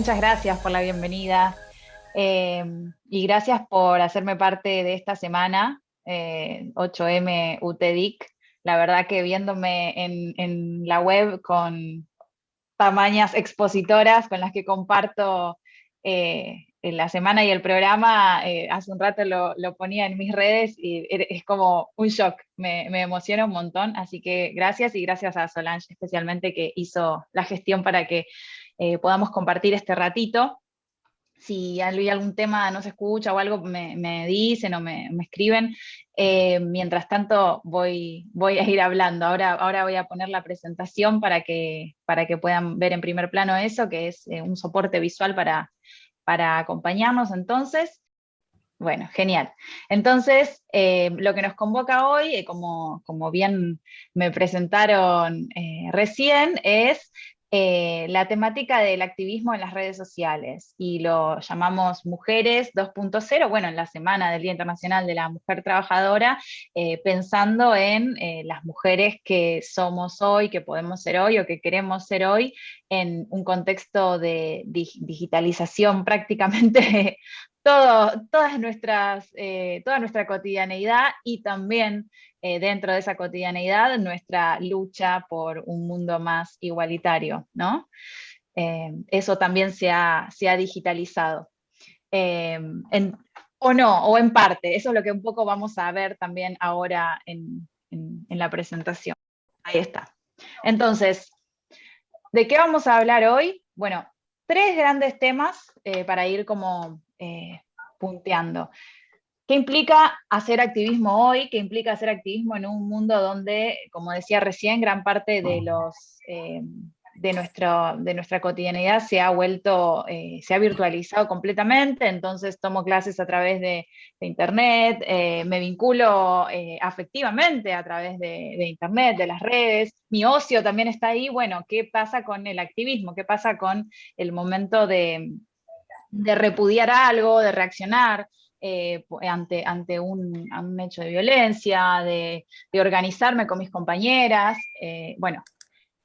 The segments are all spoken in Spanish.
muchas gracias por la bienvenida y gracias por hacerme parte de esta semana 8M UTEDIC. La verdad que viéndome en la web con tamañas expositoras con las que comparto en la semana y el programa, hace un rato lo ponía en mis redes y es como un shock, me emociona un montón, así que gracias y gracias a Solange especialmente que hizo la gestión para que podamos compartir este ratito. Si hay algún tema no se escucha o algo, me dicen o me escriben. Mientras tanto, voy a ir hablando. Ahora voy a poner la presentación para que puedan ver en primer plano eso, que es un soporte visual para acompañarnos. Entonces, bueno, genial. Entonces, lo que nos convoca hoy, como bien me presentaron recién, es la temática del activismo en las redes sociales y lo llamamos Mujeres 2.0, bueno, en la semana del Día Internacional de la Mujer Trabajadora, pensando en las mujeres que somos hoy, que podemos ser hoy o que queremos ser hoy en un contexto de digitalización prácticamente toda nuestra cotidianeidad y también dentro de esa cotidianeidad nuestra lucha por un mundo más igualitario, ¿no? Eso también se ha digitalizado. Eh, en- o no, o en parte, eso es lo que un poco vamos a ver también ahora en la presentación. Ahí está. Entonces, ¿de qué vamos a hablar hoy? Bueno, tres grandes temas para ir como punteando. ¿Qué implica hacer activismo hoy? ¿Qué implica hacer activismo en un mundo donde, como decía recién, gran parte de nuestra cotidianidad se ha vuelto, se ha virtualizado completamente? Entonces tomo clases a través de Internet, me vinculo afectivamente a través de Internet, de las redes, mi ocio también está ahí. Bueno, ¿qué pasa con el activismo? ¿Qué pasa con el momento de repudiar algo, de reaccionar ante un hecho de violencia, de organizarme con mis compañeras? Bueno,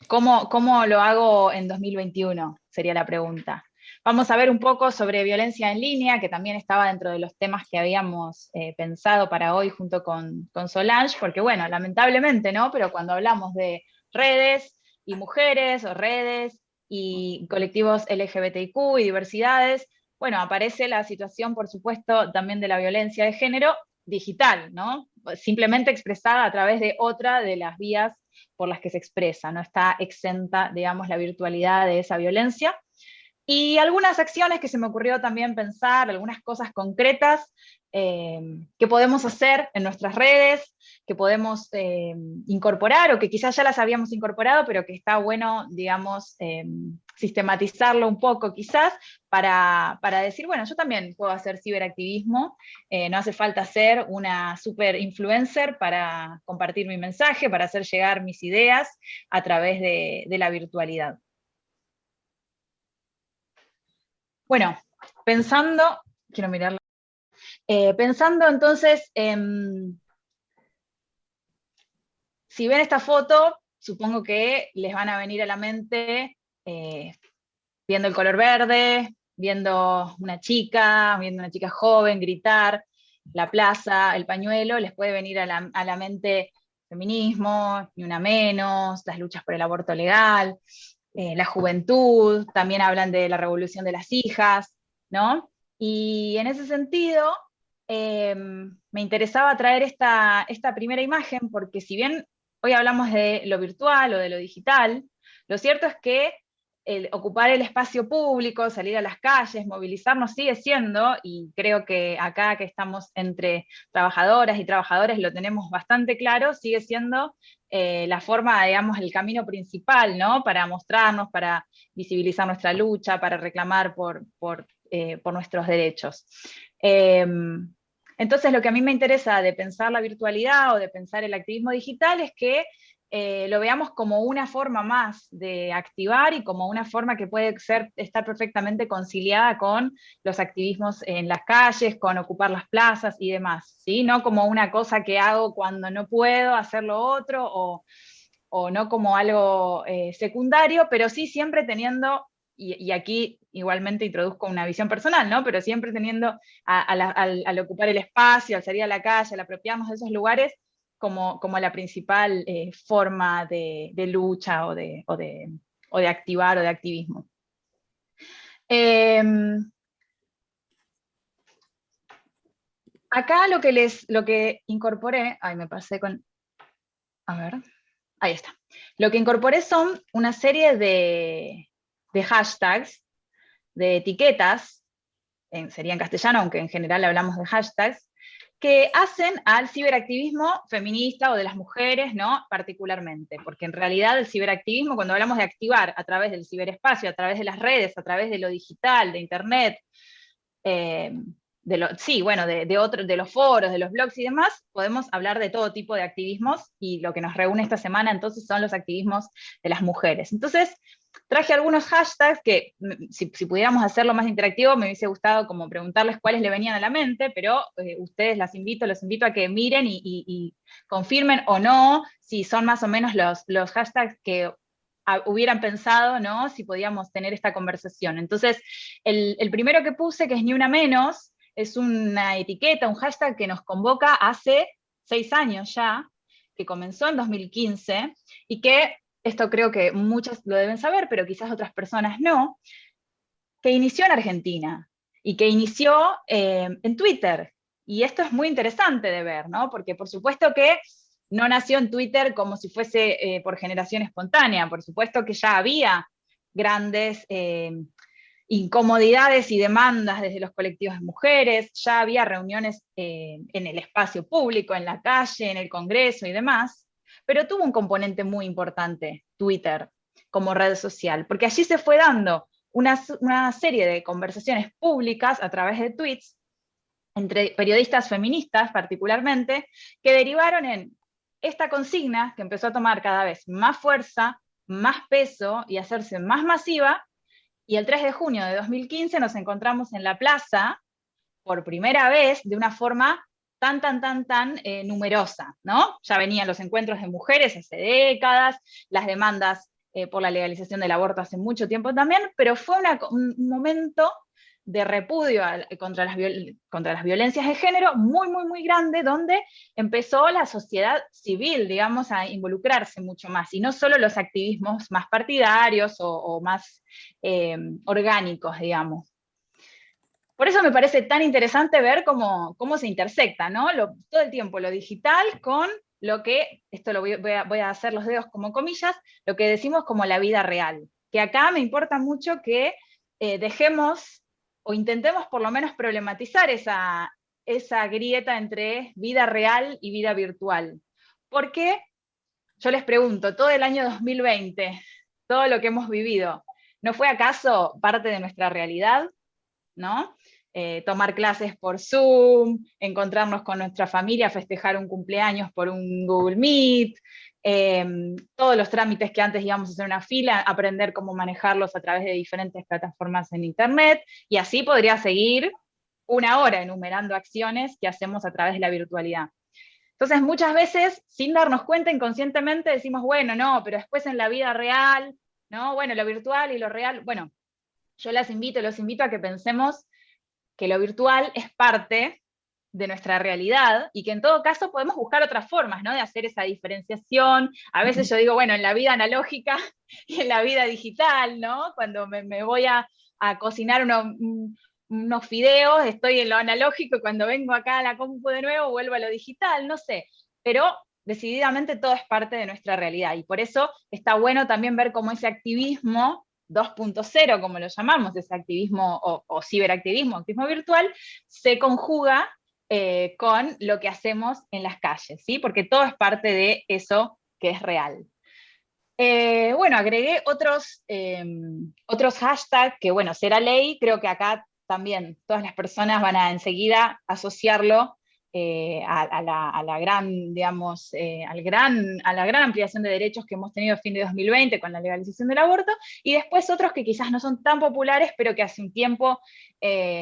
¿cómo lo hago en 2021? Sería la pregunta. Vamos a ver un poco sobre violencia en línea, que también estaba dentro de los temas que habíamos pensado para hoy junto con Solange, porque bueno, lamentablemente, ¿no? Pero cuando hablamos de redes y mujeres, o redes y colectivos LGBTIQ y diversidades, bueno, aparece la situación, por supuesto, también de la violencia de género digital, ¿no? Simplemente expresada a través de otra de las vías por las que se expresa, no está exenta, digamos, la virtualidad de esa violencia. Y algunas acciones que se me ocurrió también pensar, algunas cosas concretas que podemos hacer en nuestras redes, que podemos incorporar o que quizás ya las habíamos incorporado, pero que está bueno, digamos, sistematizarlo un poco quizás para decir, bueno, yo también puedo hacer ciberactivismo, no hace falta ser una super influencer para compartir mi mensaje, para hacer llegar mis ideas a través de la virtualidad. Bueno, pensando, quiero mirarla, pensando entonces, si ven esta foto, supongo que les van a venir a la mente eh, viendo el color verde, viendo una chica joven gritar, la plaza, el pañuelo, les puede venir a la mente feminismo, ni una menos, las luchas por el aborto legal, la juventud, también hablan de la revolución de las hijas, ¿no? Y en ese sentido, me interesaba traer esta primera imagen, porque si bien hoy hablamos de lo virtual o de lo digital, lo cierto es que ocupar el espacio público, salir a las calles, movilizarnos sigue siendo, y creo que acá que estamos entre trabajadoras y trabajadores lo tenemos bastante claro, sigue siendo la forma, digamos, el camino principal, ¿no? Para mostrarnos, para visibilizar nuestra lucha, para reclamar por nuestros derechos. Eh, entonces, lo que a mí me interesa de pensar la virtualidad o de pensar el activismo digital es que lo veamos como una forma más de activar y como una forma que puede estar perfectamente conciliada con los activismos en las calles, con ocupar las plazas y demás, ¿sí? No como una cosa que hago cuando no puedo hacer lo otro o no como algo secundario, pero sí siempre teniendo, y aquí igualmente introduzco una visión personal, ¿no? Pero siempre teniendo al ocupar el espacio, al salir a la calle, al apropiarnos de esos lugares, como la principal forma de lucha o de activar o de activismo. Acá lo que incorporé, ay, me pasé con, a ver, ahí está. Lo que incorporé son una serie de hashtags, de etiquetas, sería en castellano, aunque en general hablamos de hashtags, que hacen al ciberactivismo feminista o de las mujeres, ¿no? Particularmente, porque en realidad el ciberactivismo, cuando hablamos de activar a través del ciberespacio, a través de las redes, a través de lo digital, de internet, de los foros, de los blogs y demás, podemos hablar de todo tipo de activismos, y lo que nos reúne esta semana entonces son los activismos de las mujeres. Entonces, traje algunos hashtags que, si pudiéramos hacerlo más interactivo, me hubiese gustado como preguntarles cuáles le venían a la mente, pero ustedes los invito a que miren y confirmen o no si son más o menos los hashtags que hubieran pensado, ¿no? Si podíamos tener esta conversación. Entonces, el primero que puse, que es Ni Una Menos, es una etiqueta, un hashtag que nos convoca hace 6 años ya, que comenzó en 2015, y que, esto creo que muchas lo deben saber, pero quizás otras personas no, que inició en Argentina, y que inició en Twitter. Y esto es muy interesante de ver, ¿no? Porque por supuesto que no nació en Twitter como si fuese por generación espontánea, por supuesto que ya había grandes incomodidades y demandas desde los colectivos de mujeres, ya había reuniones en el espacio público, en la calle, en el Congreso y demás, pero tuvo un componente muy importante, Twitter, como red social, porque allí se fue dando una serie de conversaciones públicas a través de tweets, entre periodistas feministas particularmente, que derivaron en esta consigna que empezó a tomar cada vez más fuerza, más peso y hacerse más masiva, y el 3 de junio de 2015 nos encontramos en la plaza por primera vez de una forma tan numerosa, ¿no? Ya venían los encuentros de mujeres hace décadas, las demandas por la legalización del aborto hace mucho tiempo también, pero fue un momento de repudio contra las violencias de género muy grande, donde empezó la sociedad civil, digamos, a involucrarse mucho más, y no solo los activismos más partidarios o más orgánicos, digamos. Por eso me parece tan interesante ver cómo se intersecta, ¿no? Todo el tiempo lo digital con lo que, esto voy a hacer los dedos como comillas, lo que decimos como la vida real. Que acá me importa mucho que dejemos o intentemos por lo menos problematizar esa grieta entre vida real y vida virtual. Porque yo les pregunto, todo el año 2020, todo lo que hemos vivido, ¿no fue acaso parte de nuestra realidad? ¿No? Tomar clases por Zoom, encontrarnos con nuestra familia, festejar un cumpleaños por un Google Meet, todos los trámites que antes íbamos a hacer una fila, aprender cómo manejarlos a través de diferentes plataformas en Internet, y así podría seguir una hora enumerando acciones que hacemos a través de la virtualidad. Entonces, muchas veces, sin darnos cuenta, inconscientemente decimos, bueno, no, pero después en la vida real, ¿no? Bueno, lo virtual y lo real, bueno, yo los invito a que pensemos que lo virtual es parte de nuestra realidad, y que en todo caso podemos buscar otras formas, ¿no? De hacer esa diferenciación. A veces yo digo, bueno, en la vida analógica y en la vida digital, ¿no? Cuando me voy a cocinar unos fideos, estoy en lo analógico, y cuando vengo acá a la compu de nuevo vuelvo a lo digital, no sé. Pero decididamente todo es parte de nuestra realidad, y por eso está bueno también ver cómo ese activismo 2.0, como lo llamamos, ese activismo o ciberactivismo, activismo virtual, se conjuga con lo que hacemos en las calles, ¿sí? Porque todo es parte de eso que es real. Bueno, agregué otros hashtags que, bueno, será ley, creo que acá también todas las personas van a enseguida asociarlo a la gran, digamos, a la gran ampliación de derechos que hemos tenido a fin de 2020 con la legalización del aborto, y después otros que quizás no son tan populares, pero que hace un tiempo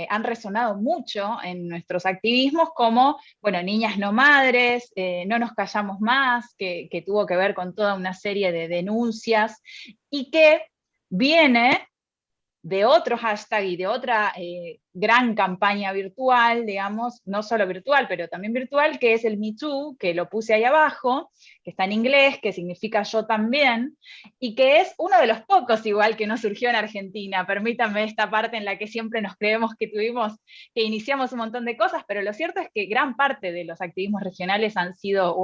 han resonado mucho en nuestros activismos, como, bueno, Niñas No Madres, No Nos Callamos Más, que tuvo que ver con toda una serie de denuncias, y que viene de otro hashtag y de otra gran campaña virtual, digamos, no solo virtual, pero también virtual, que es el Me Too, que lo puse ahí abajo, que está en inglés, que significa yo también, y que es uno de los pocos igual que no surgió en Argentina. Permítanme esta parte en la que siempre nos creemos que que iniciamos un montón de cosas, pero lo cierto es que gran parte de los activismos regionales han sido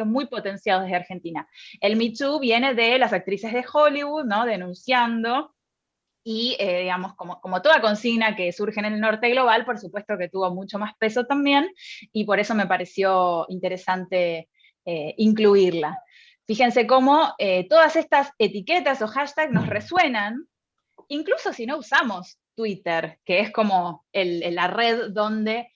muy potenciados desde Argentina. El Me Too viene de las actrices de Hollywood, ¿no? Denunciando, y digamos, como toda consigna que surge en el norte global, por supuesto que tuvo mucho más peso también, y por eso me pareció interesante incluirla. Fíjense cómo todas estas etiquetas o hashtags nos resuenan, incluso si no usamos Twitter, que es como la red donde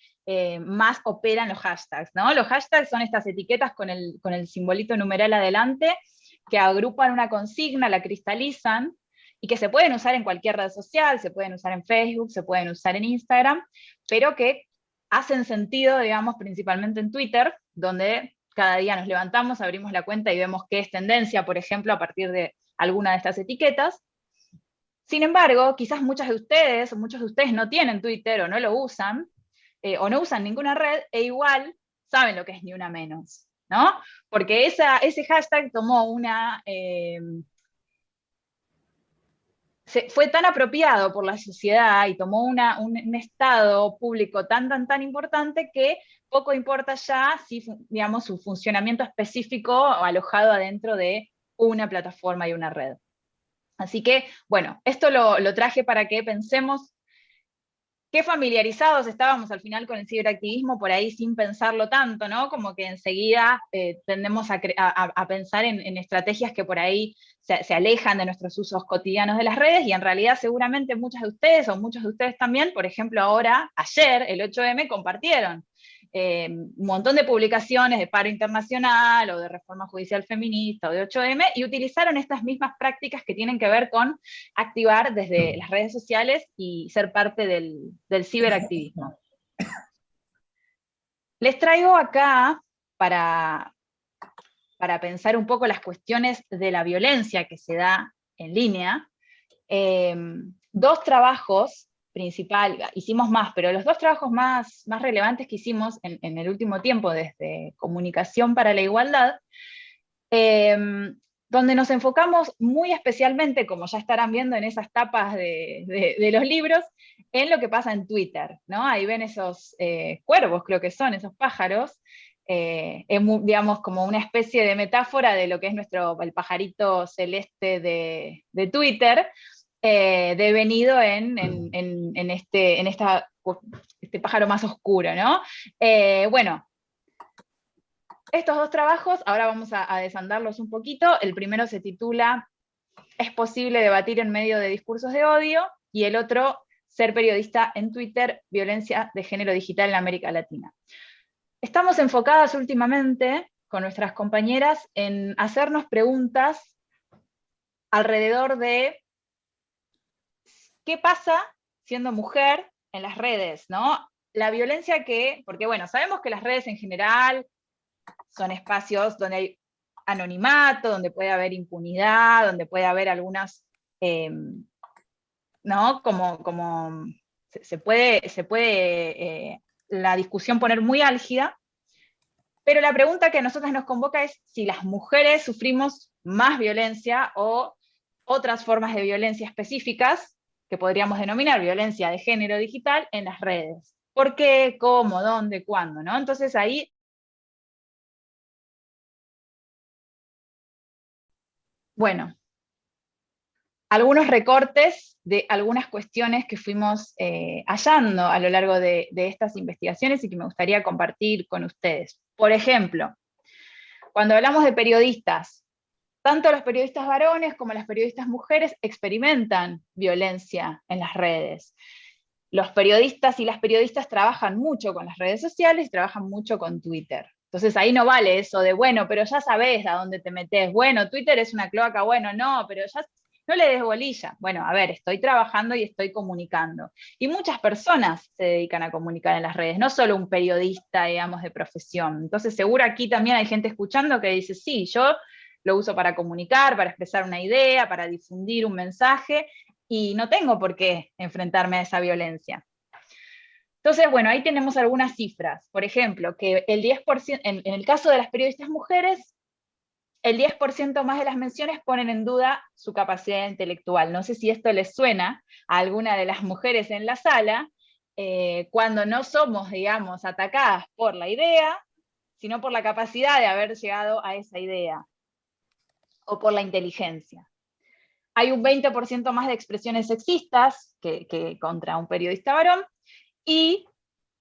más operan los hashtags, ¿no? Los hashtags son estas etiquetas con el simbolito numeral adelante, que agrupan una consigna, la cristalizan, y que se pueden usar en cualquier red social, se pueden usar en Facebook, se pueden usar en Instagram, pero que hacen sentido, digamos, principalmente en Twitter, donde cada día nos levantamos, abrimos la cuenta y vemos qué es tendencia, por ejemplo, a partir de alguna de estas etiquetas. Sin embargo, quizás muchas de ustedes o muchos de ustedes no tienen Twitter o no lo usan, o no usan ninguna red, e igual saben lo que es Ni Una Menos, ¿no? Porque ese hashtag tomó fue tan apropiado por la sociedad y tomó un estado público tan importante que poco importa ya si, digamos, su funcionamiento específico o alojado adentro de una plataforma y una red. Así que, bueno, esto lo traje para que pensemos qué familiarizados estábamos al final con el ciberactivismo, por ahí sin pensarlo tanto, ¿no? Como que enseguida tendemos a pensar en estrategias que por ahí se alejan de nuestros usos cotidianos de las redes, y en realidad seguramente muchas de ustedes, o muchos de ustedes también, por ejemplo ahora, ayer, el 8M, compartieron un montón de publicaciones de paro internacional, o de reforma judicial feminista, o de 8M, y utilizaron estas mismas prácticas que tienen que ver con activar desde las redes sociales y ser parte del ciberactivismo. Les traigo acá, para pensar un poco las cuestiones de la violencia que se da en línea, dos trabajos principales, hicimos más, pero los dos trabajos más relevantes que hicimos en el último tiempo desde Comunicación para la Igualdad, donde nos enfocamos muy especialmente, como ya estarán viendo en esas tapas de los libros, en lo que pasa en Twitter, ¿no? Ahí ven esos cuervos, creo que son, esos pájaros, digamos, como una especie de metáfora de lo que es el pajarito celeste de Twitter, devenido en este pájaro más oscuro, ¿no? Bueno, estos dos trabajos, ahora vamos a desandarlos un poquito. El primero se titula ¿Es posible debatir en medio de discursos de odio? Y el otro, Ser periodista en Twitter, violencia de género digital en América Latina. Estamos enfocadas últimamente con nuestras compañeras en hacernos preguntas alrededor de qué pasa siendo mujer en las redes, ¿no? La violencia porque bueno, sabemos que las redes en general son espacios donde hay anonimato, donde puede haber impunidad, donde puede haber algunas, ¿no? Como se puede la discusión poner muy álgida, pero la pregunta que a nosotras nos convoca es si las mujeres sufrimos más violencia o otras formas de violencia específicas, que podríamos denominar violencia de género digital, en las redes. ¿Por qué? ¿Cómo? ¿Dónde? ¿Cuándo? ¿No? Entonces ahí, bueno, algunos recortes de algunas cuestiones que fuimos hallando a lo largo de estas investigaciones y que me gustaría compartir con ustedes. Por ejemplo, cuando hablamos de periodistas, tanto los periodistas varones como las periodistas mujeres experimentan violencia en las redes. Los periodistas y las periodistas trabajan mucho con las redes sociales y trabajan mucho con Twitter. Entonces ahí no vale eso de, bueno, pero ya sabes a dónde te metes. Bueno, Twitter es una cloaca, bueno, no, pero ya no le des bolilla. Bueno, a ver, estoy trabajando y estoy comunicando. Y muchas personas se dedican a comunicar en las redes, no solo un periodista, digamos, de profesión. Entonces seguro aquí también hay gente escuchando que dice, sí, yo lo uso para comunicar, para expresar una idea, para difundir un mensaje, y no tengo por qué enfrentarme a esa violencia. Entonces, bueno, ahí tenemos algunas cifras. Por ejemplo, que el 10%, en el caso de las periodistas mujeres, el 10% más de las menciones ponen en duda su capacidad intelectual. No sé si esto les suena a alguna de las mujeres en la sala, cuando no somos, digamos, atacadas por la idea, sino por la capacidad de haber llegado a esa idea, o por la inteligencia. Hay un 20% más de expresiones sexistas que contra un periodista varón, y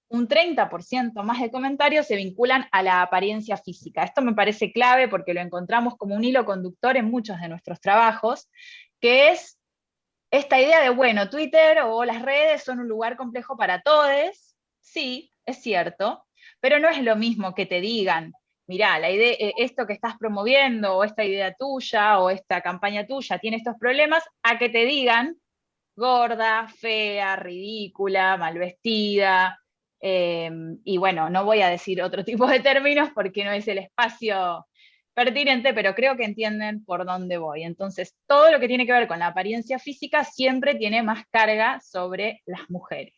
un 30% más de comentarios se vinculan a la apariencia física. Esto me parece clave porque lo encontramos como un hilo conductor en muchos de nuestros trabajos, que es esta idea de, bueno, Twitter o las redes son un lugar complejo para todos, sí, es cierto, pero no es lo mismo que te digan, mirá, la idea, esto que estás promoviendo, o esta idea tuya, o esta campaña tuya tiene estos problemas, a que te digan gorda, fea, ridícula, mal vestida, y bueno, no voy a decir otro tipo de términos porque no es el espacio pertinente, pero creo que entienden por dónde voy. Entonces, todo lo que tiene que ver con la apariencia física siempre tiene más carga sobre las mujeres.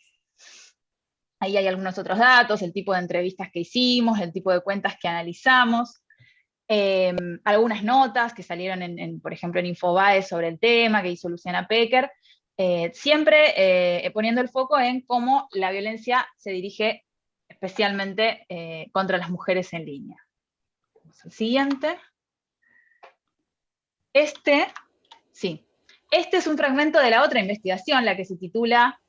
Ahí hay algunos otros datos, el tipo de entrevistas que hicimos, el tipo de cuentas que analizamos, algunas notas que salieron, por ejemplo, en Infobae sobre el tema, que hizo Luciana Pecker, siempre poniendo el foco en cómo la violencia se dirige especialmente contra las mujeres en línea. Vamos al siguiente. Sí, este es un fragmento de la otra investigación, la que se titula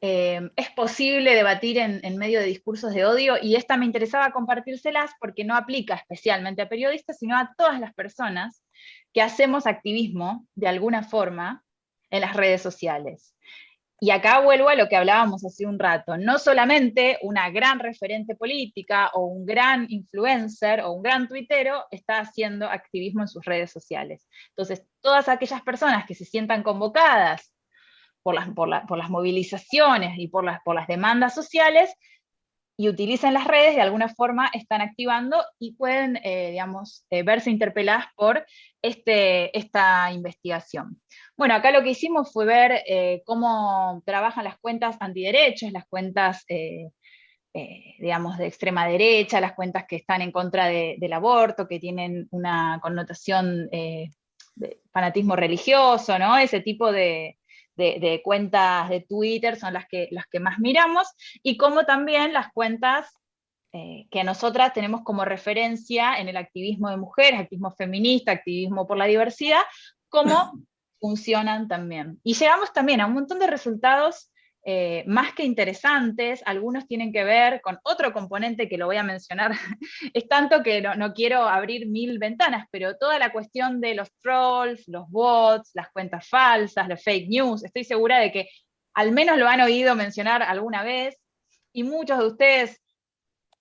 ¿Es posible debatir en medio de discursos de odio? Y esta me interesaba compartírselas porque no aplica especialmente a periodistas, sino a todas las personas que hacemos activismo de alguna forma en las redes sociales. Y acá vuelvo a lo que hablábamos hace un rato, no solamente una gran referente política o un gran influencer o un gran tuitero está haciendo activismo en sus redes sociales. Entonces, todas aquellas personas que se sientan convocadas por las movilizaciones y por las demandas sociales y utilizan las redes, de alguna forma están activando y pueden, digamos, verse interpeladas por esta investigación. Bueno, acá lo que hicimos fue ver cómo trabajan las cuentas antiderechos, las cuentas, digamos, de extrema derecha, las cuentas que están en contra del aborto, que tienen una connotación de fanatismo religioso, ¿no? Ese tipo de cuentas de Twitter son las que más miramos, y como también las cuentas que nosotras tenemos como referencia en el activismo de mujeres, activismo feminista, activismo por la diversidad, cómo funcionan también. Y llegamos también a un montón de resultados más que interesantes. Algunos tienen que ver con otro componente que lo voy a mencionar, es tanto que no quiero abrir mil ventanas, pero toda la cuestión de los trolls, los bots, las cuentas falsas, los fake news, estoy segura de que al menos lo han oído mencionar alguna vez, y muchos de ustedes,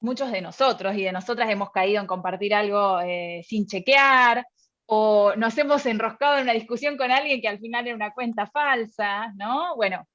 muchos de nosotros y de nosotras hemos caído en compartir algo sin chequear, o nos hemos enroscado en una discusión con alguien que al final era una cuenta falsa, ¿no? Bueno,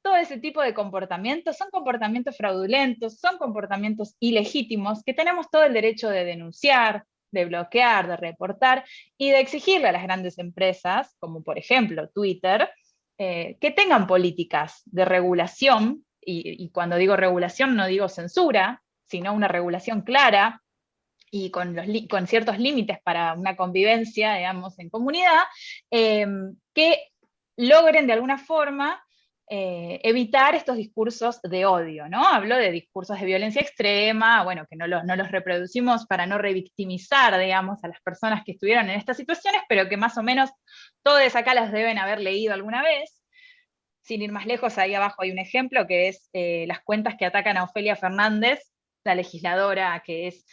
todo ese tipo de comportamientos son comportamientos fraudulentos, son comportamientos ilegítimos que tenemos todo el derecho de denunciar, de bloquear, de reportar y de exigirle a las grandes empresas, como por ejemplo Twitter, que tengan políticas de regulación, y cuando digo regulación no digo censura, sino una regulación clara y con ciertos límites para una convivencia, digamos, en comunidad, que logren de alguna forma evitar estos discursos de odio, ¿no? Hablo de discursos de violencia extrema, bueno, que no los reproducimos para no revictimizar, digamos, a las personas que estuvieron en estas situaciones, pero que más o menos todos acá las deben haber leído alguna vez. Sin ir más lejos, ahí abajo hay un ejemplo que es las cuentas que atacan a Ofelia Fernández, la legisladora que es,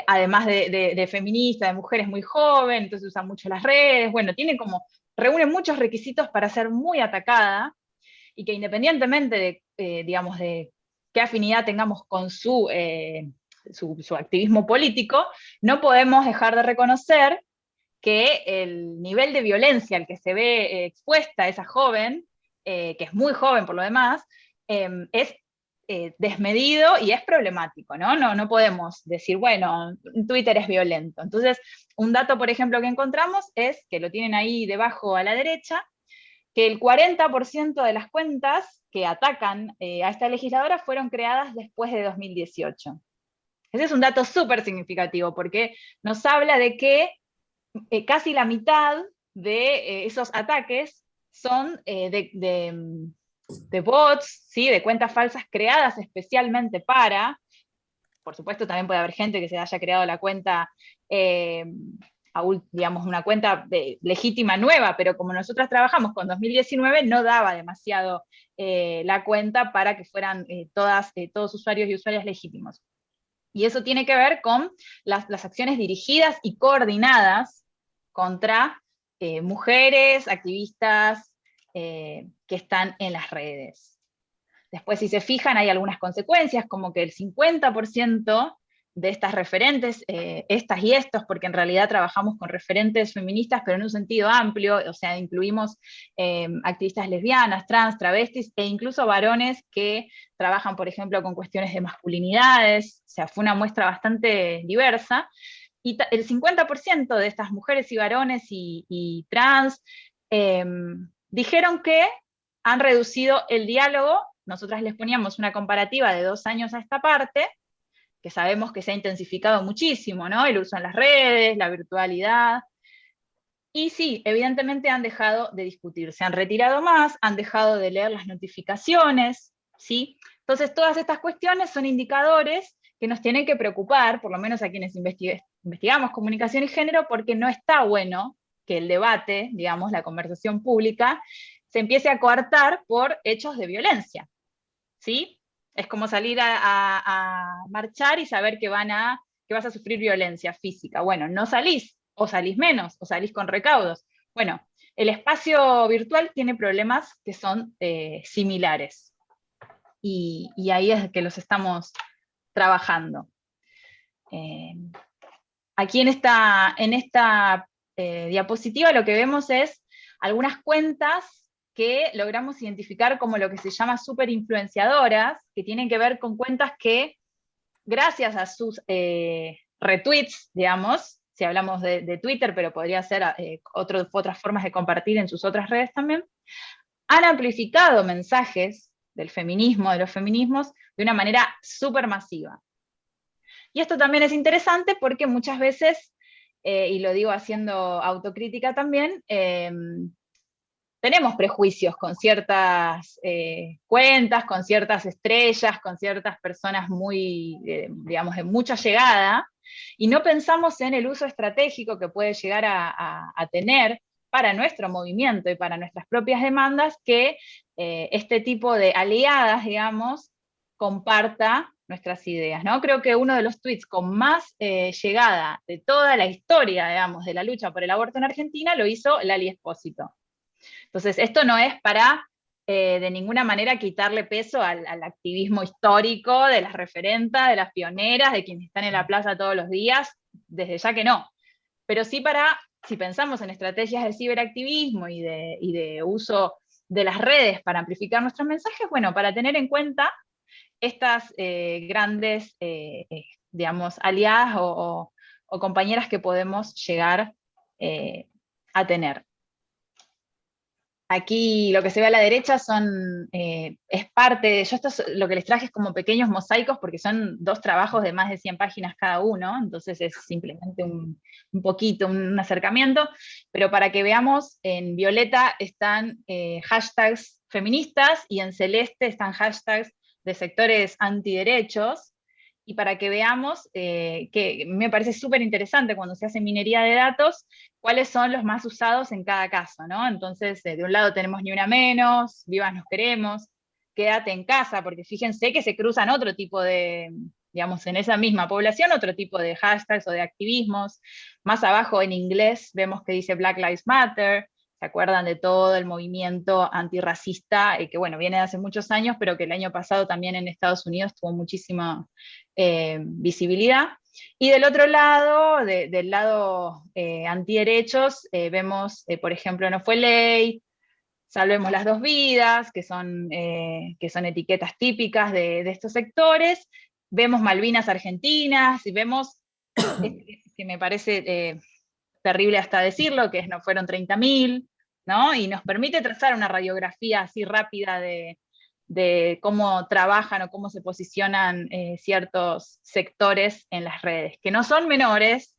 además de feminista, de mujeres muy joven, entonces usa mucho las redes, bueno, reúne muchos requisitos para ser muy atacada, y que independientemente digamos, de qué afinidad tengamos con su activismo político, no podemos dejar de reconocer que el nivel de violencia al que se ve expuesta esa joven, que es muy joven por lo demás, es desmedido y es problemático, ¿no? No podemos decir, bueno, Twitter es violento. Entonces, un dato, por ejemplo, que encontramos es, que lo tienen ahí debajo a la derecha, que el 40% de las cuentas que atacan a esta legisladora fueron creadas después de 2018. Ese es un dato súper significativo, porque nos habla de que casi la mitad de esos ataques son de bots, ¿sí? De cuentas falsas creadas especialmente para, por supuesto también puede haber gente que se haya creado la cuenta, digamos, una cuenta legítima nueva, pero como nosotras trabajamos con 2019, no daba demasiado la cuenta para que fueran todos usuarios y usuarias legítimos. Y eso tiene que ver con las acciones dirigidas y coordinadas contra mujeres, activistas que están en las redes. Después, si se fijan, hay algunas consecuencias, como que el 50% de estas referentes, estas y estos, porque en realidad trabajamos con referentes feministas, pero en un sentido amplio, o sea, incluimos activistas lesbianas, trans, travestis, e incluso varones que trabajan, por ejemplo, con cuestiones de masculinidades, o sea, fue una muestra bastante diversa, y el 50% de estas mujeres y varones y trans dijeron que han reducido el diálogo. Nosotras les poníamos una comparativa de 2 años a esta parte, que sabemos que se ha intensificado muchísimo, ¿no? El uso en las redes, la virtualidad. Y sí, evidentemente han dejado de discutir, se han retirado más, han dejado de leer las notificaciones, ¿sí? Entonces, todas estas cuestiones son indicadores que nos tienen que preocupar, por lo menos a quienes investigamos comunicación y género, porque no está bueno que el debate, digamos, la conversación pública, se empiece a coartar por hechos de violencia, ¿sí? Es como salir a marchar y saber que vas a sufrir violencia física. Bueno, no salís, o salís menos, o salís con recaudos. Bueno, el espacio virtual tiene problemas que son similares. Y ahí es que los estamos trabajando. Aquí en esta diapositiva lo que vemos es algunas cuentas que logramos identificar como lo que se llama superinfluenciadoras, que tienen que ver con cuentas que, gracias a sus retweets, digamos, si hablamos de Twitter, pero podría ser otras formas de compartir en sus otras redes también, han amplificado mensajes del feminismo, de los feminismos, de una manera súper masiva. Y esto también es interesante porque muchas veces, y lo digo haciendo autocrítica también, tenemos prejuicios con ciertas cuentas, con ciertas estrellas, con ciertas personas muy, digamos, de mucha llegada, y no pensamos en el uso estratégico que puede llegar a tener para nuestro movimiento y para nuestras propias demandas, que este tipo de aliadas, digamos, comparta nuestras ideas, ¿no? Creo que uno de los tweets con más llegada de toda la historia, digamos, de la lucha por el aborto en Argentina lo hizo Lali Espósito. Entonces, esto no es para de ninguna manera quitarle peso al activismo histórico de las referentas, de las pioneras, de quienes están en la plaza todos los días, desde ya que no. Pero sí para, si pensamos en estrategias de ciberactivismo y de uso de las redes para amplificar nuestros mensajes, bueno, para tener en cuenta estas grandes, digamos, aliadas o compañeras que podemos llegar a tener. Aquí lo que se ve a la derecha es parte, yo lo que les traje es como pequeños mosaicos porque son 2 trabajos de más de 100 páginas cada uno, entonces es simplemente un poquito, un acercamiento, pero para que veamos, en violeta están hashtags feministas y en celeste están hashtags de sectores antiderechos, y para que veamos, que me parece súper interesante cuando se hace minería de datos, cuáles son los más usados en cada caso, ¿no? Entonces, de un lado tenemos Ni Una Menos, Vivas Nos Queremos, Quédate en Casa, porque fíjense que se cruzan otro tipo de, digamos, en esa misma población, otro tipo de hashtags o de activismos. Más abajo en inglés vemos que dice Black Lives Matter. ¿Se acuerdan de todo el movimiento antirracista que, bueno, viene de hace muchos años, pero que el año pasado también en Estados Unidos tuvo muchísima visibilidad? Y del otro lado, del lado antiderechos, vemos, por ejemplo, No Fue Ley, Salvemos las Dos Vidas, que son etiquetas típicas de estos sectores. Vemos Malvinas Argentinas, y vemos, que me parece terrible hasta decirlo, que no fueron 30.000, ¿no? Y nos permite trazar una radiografía así rápida de cómo trabajan o cómo se posicionan ciertos sectores en las redes, que no son menores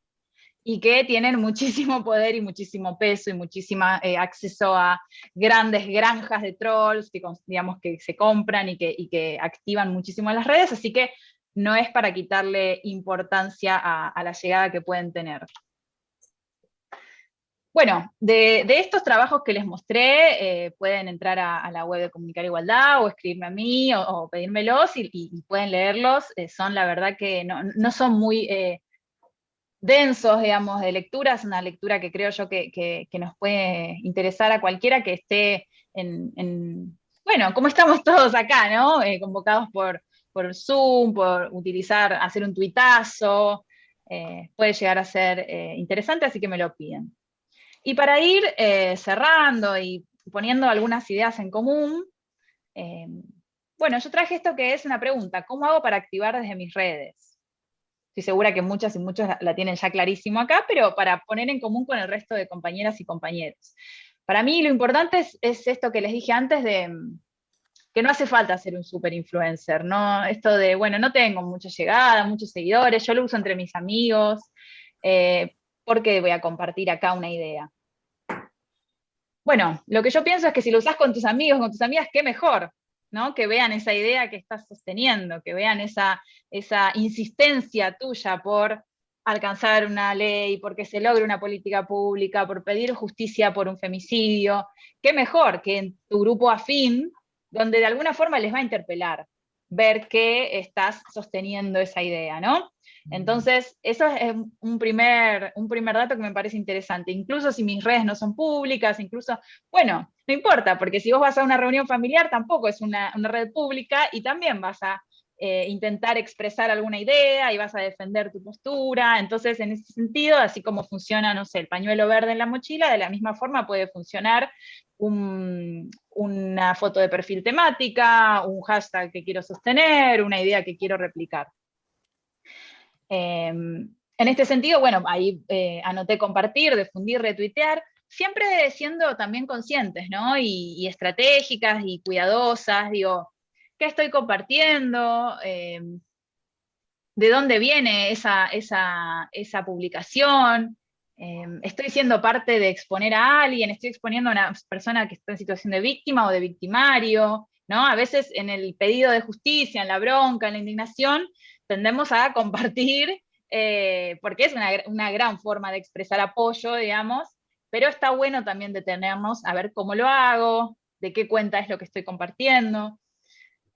y que tienen muchísimo poder y muchísimo peso y muchísimo acceso a grandes granjas de trolls que, digamos, que se compran y que activan muchísimo las redes, así que no es para quitarle importancia a la llegada que pueden tener. Bueno, de estos trabajos que les mostré, pueden entrar a la web de Comunicar Igualdad o escribirme a mí o pedírmelos y pueden leerlos. Son la verdad que no son muy densos, digamos, de lectura. Es una lectura que creo yo que nos puede interesar a cualquiera que esté bueno, como estamos todos acá, ¿no? Convocados por Zoom, por hacer un tuitazo. Puede llegar a ser interesante, así que me lo piden. Y para ir cerrando y poniendo algunas ideas en común, bueno, yo traje esto que es una pregunta: ¿cómo hago para activar desde mis redes? Estoy segura que muchas y muchos la tienen ya clarísimo acá, pero para poner en común con el resto de compañeras y compañeros. Para mí lo importante es esto que les dije antes de que no hace falta ser un super influencer, ¿no? Esto de, bueno, no tengo mucha llegada, muchos seguidores, yo lo uso entre mis amigos, porque voy a compartir acá una idea. Bueno, lo que yo pienso es que si lo usás con tus amigos, con tus amigas, qué mejor, ¿no? Que vean esa idea que estás sosteniendo, que vean esa insistencia tuya por alcanzar una ley, porque se logre una política pública, por pedir justicia por un femicidio. Qué mejor que en tu grupo afín, donde de alguna forma les va a interpelar, ver que estás sosteniendo esa idea, ¿no? Entonces, eso es un primer dato que me parece interesante. Incluso si mis redes no son públicas, incluso, bueno, no importa, porque si vos vas a una reunión familiar tampoco es una red pública y también vas a intentar expresar alguna idea y vas a defender tu postura. Entonces, en ese sentido, así como funciona, no sé, el pañuelo verde en la mochila, de la misma forma puede funcionar una foto de perfil temática, un hashtag que quiero sostener, una idea que quiero replicar. En este sentido, bueno, ahí anoté compartir, difundir, retuitear, siempre siendo también conscientes, ¿no? Y estratégicas y cuidadosas, digo, ¿qué estoy compartiendo? ¿De dónde viene esa publicación? ¿Estoy siendo parte de exponer a alguien? ¿Estoy exponiendo a una persona que está en situación de víctima o de victimario? ¿No? A veces en el pedido de justicia, en la bronca, en la indignación, tendemos a compartir, porque es una gran forma de expresar apoyo, digamos, pero está bueno también detenernos a ver cómo lo hago, de qué cuenta es lo que estoy compartiendo.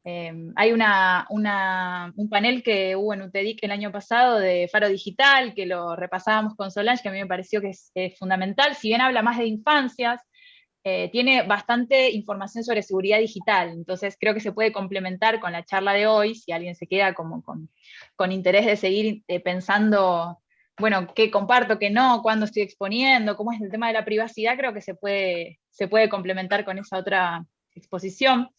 Hay un panel que hubo en UTEDIC el año pasado de Faro Digital, que lo repasábamos con Solange, que a mí me pareció que es fundamental. Si bien habla más de infancias, tiene bastante información sobre seguridad digital, entonces creo que se puede complementar con la charla de hoy, si alguien se queda como con interés de seguir pensando, bueno, qué comparto, qué no, cuándo estoy exponiendo, cómo es el tema de la privacidad, creo que se puede complementar con esa otra exposición.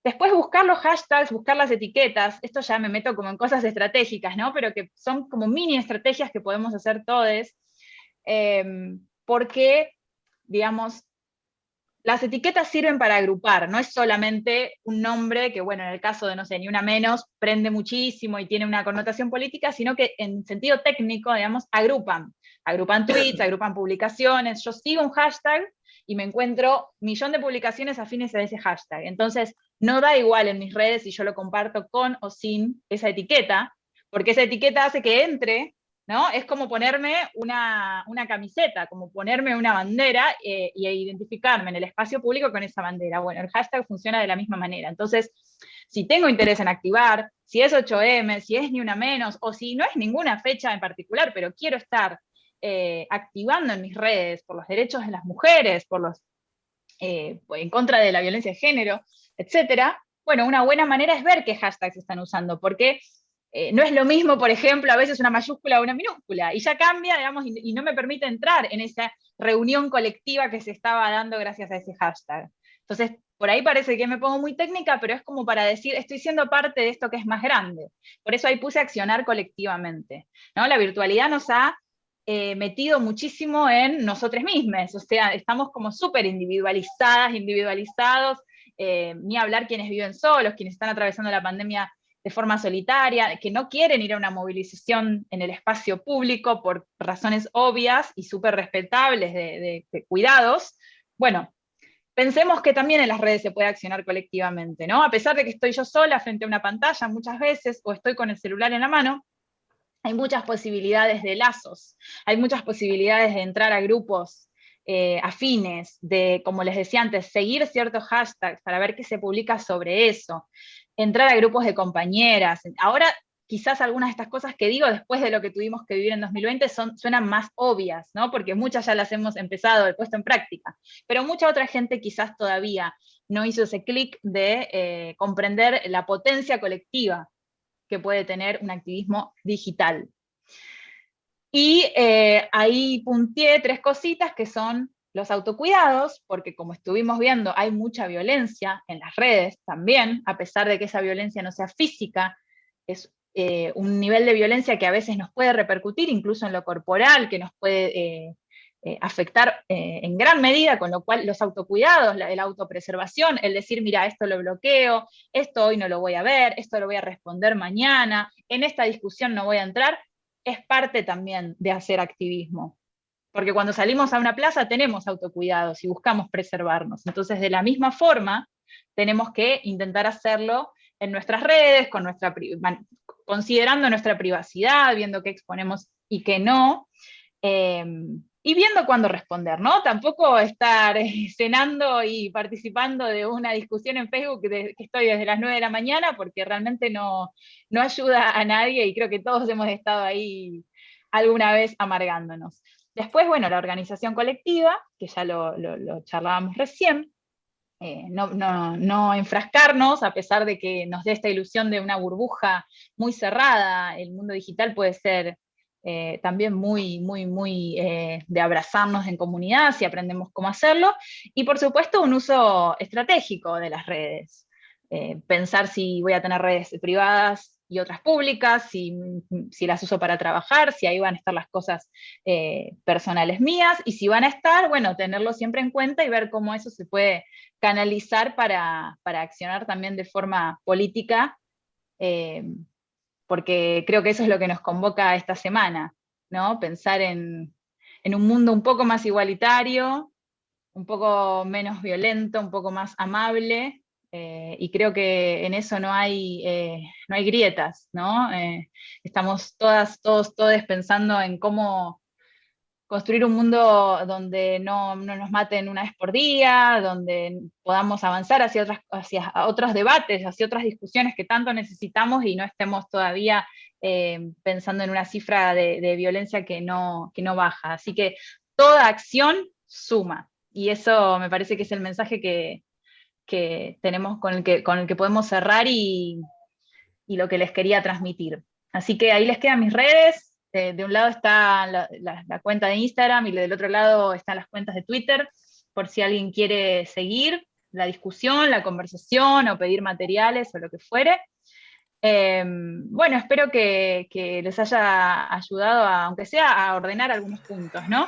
Después buscar los hashtags, buscar las etiquetas, esto ya me meto como en cosas estratégicas, ¿no? Pero que son como mini estrategias que podemos hacer todos, porque, digamos, las etiquetas sirven para agrupar, no es solamente un nombre que, bueno, en el caso de, no sé, Ni Una Menos, prende muchísimo y tiene una connotación política, sino que en sentido técnico, digamos, agrupan tweets, agrupan publicaciones. Yo sigo un hashtag y me encuentro 1.000.000 de publicaciones afines a ese hashtag. Entonces, no da igual en mis redes si yo lo comparto con o sin esa etiqueta, porque esa etiqueta hace que entre, ¿no? Es como ponerme una camiseta, como ponerme una bandera y identificarme en el espacio público con esa bandera. Bueno, el hashtag funciona de la misma manera. Entonces, si tengo interés en activar, si es 8M, si es Ni Una Menos, o si no es ninguna fecha en particular, pero quiero estar activando en mis redes por los derechos de las mujeres, en contra de la violencia de género, etcétera, bueno, una buena manera es ver qué hashtags están usando, porque no es lo mismo, por ejemplo, a veces una mayúscula o una minúscula, y ya cambia, digamos, y no me permite entrar en esa reunión colectiva que se estaba dando gracias a ese hashtag. Entonces, por ahí parece que me pongo muy técnica, pero es como para decir, estoy siendo parte de esto que es más grande. Por eso ahí puse accionar colectivamente, ¿no? La virtualidad nos ha metido muchísimo en nosotros mismos, o sea, estamos como súper individualizadas, individualizados, ni hablar quienes viven solos, quienes están atravesando la pandemia de forma solitaria, que no quieren ir a una movilización en el espacio público por razones obvias y súper respetables de cuidados. Bueno, pensemos que también en las redes se puede accionar colectivamente, ¿no? A pesar de que estoy yo sola frente a una pantalla muchas veces, o estoy con el celular en la mano, hay muchas posibilidades de lazos, hay muchas posibilidades de entrar a grupos afines, de, como les decía antes, seguir ciertos hashtags para ver qué se publica sobre eso, entrar a grupos de compañeras. Ahora, quizás algunas de estas cosas que digo después de lo que tuvimos que vivir en 2020 suenan más obvias, ¿no? Porque muchas ya las hemos empezado, he puesto en práctica, pero mucha otra gente quizás todavía no hizo ese clic de comprender la potencia colectiva que puede tener un activismo digital. Y ahí punteé 3 cositas que son los autocuidados, porque como estuvimos viendo, hay mucha violencia en las redes también, a pesar de que esa violencia no sea física, es un nivel de violencia que a veces nos puede repercutir incluso en lo corporal, que nos puede afectar en gran medida, con lo cual los autocuidados, la autopreservación, el decir, mira, esto lo bloqueo, esto hoy no lo voy a ver, esto lo voy a responder mañana, en esta discusión no voy a entrar, es parte también de hacer activismo. Porque cuando salimos a una plaza tenemos autocuidados y buscamos preservarnos. Entonces, de la misma forma, tenemos que intentar hacerlo en nuestras redes, considerando nuestra privacidad, viendo qué exponemos y qué no, y viendo cuándo responder, ¿no? Tampoco estar cenando y participando de una discusión en Facebook que estoy desde las 9 de la mañana, porque realmente no ayuda a nadie y creo que todos hemos estado ahí alguna vez amargándonos. Después, bueno, la organización colectiva, que ya lo charlábamos recién, no enfrascarnos, a pesar de que nos dé esta ilusión de una burbuja muy cerrada. El mundo digital puede ser también muy de abrazarnos en comunidad si aprendemos cómo hacerlo. Y por supuesto un uso estratégico de las redes. Pensar si voy a tener redes privadas y otras públicas, si las uso para trabajar, si ahí van a estar las cosas personales mías, y si van a estar, bueno, tenerlo siempre en cuenta y ver cómo eso se puede canalizar para accionar también de forma política, porque creo que eso es lo que nos convoca esta semana, ¿no? Pensar en un mundo un poco más igualitario, un poco menos violento, un poco más amable, y creo que en eso no hay grietas, ¿no? Estamos todos pensando en cómo construir un mundo donde no nos maten una vez por día, donde podamos avanzar hacia otros debates, hacia otras discusiones que tanto necesitamos y no estemos todavía pensando en una cifra de violencia que no baja. Así que toda acción suma, y eso me parece que es el mensaje que tenemos con el que podemos cerrar y lo que les quería transmitir. Así que ahí les quedan mis redes. De un lado está la cuenta de Instagram y del otro lado están las cuentas de Twitter, por si alguien quiere seguir la discusión, la conversación o pedir materiales o lo que fuere. Bueno, espero que les haya ayudado, aunque sea a ordenar algunos puntos, ¿no?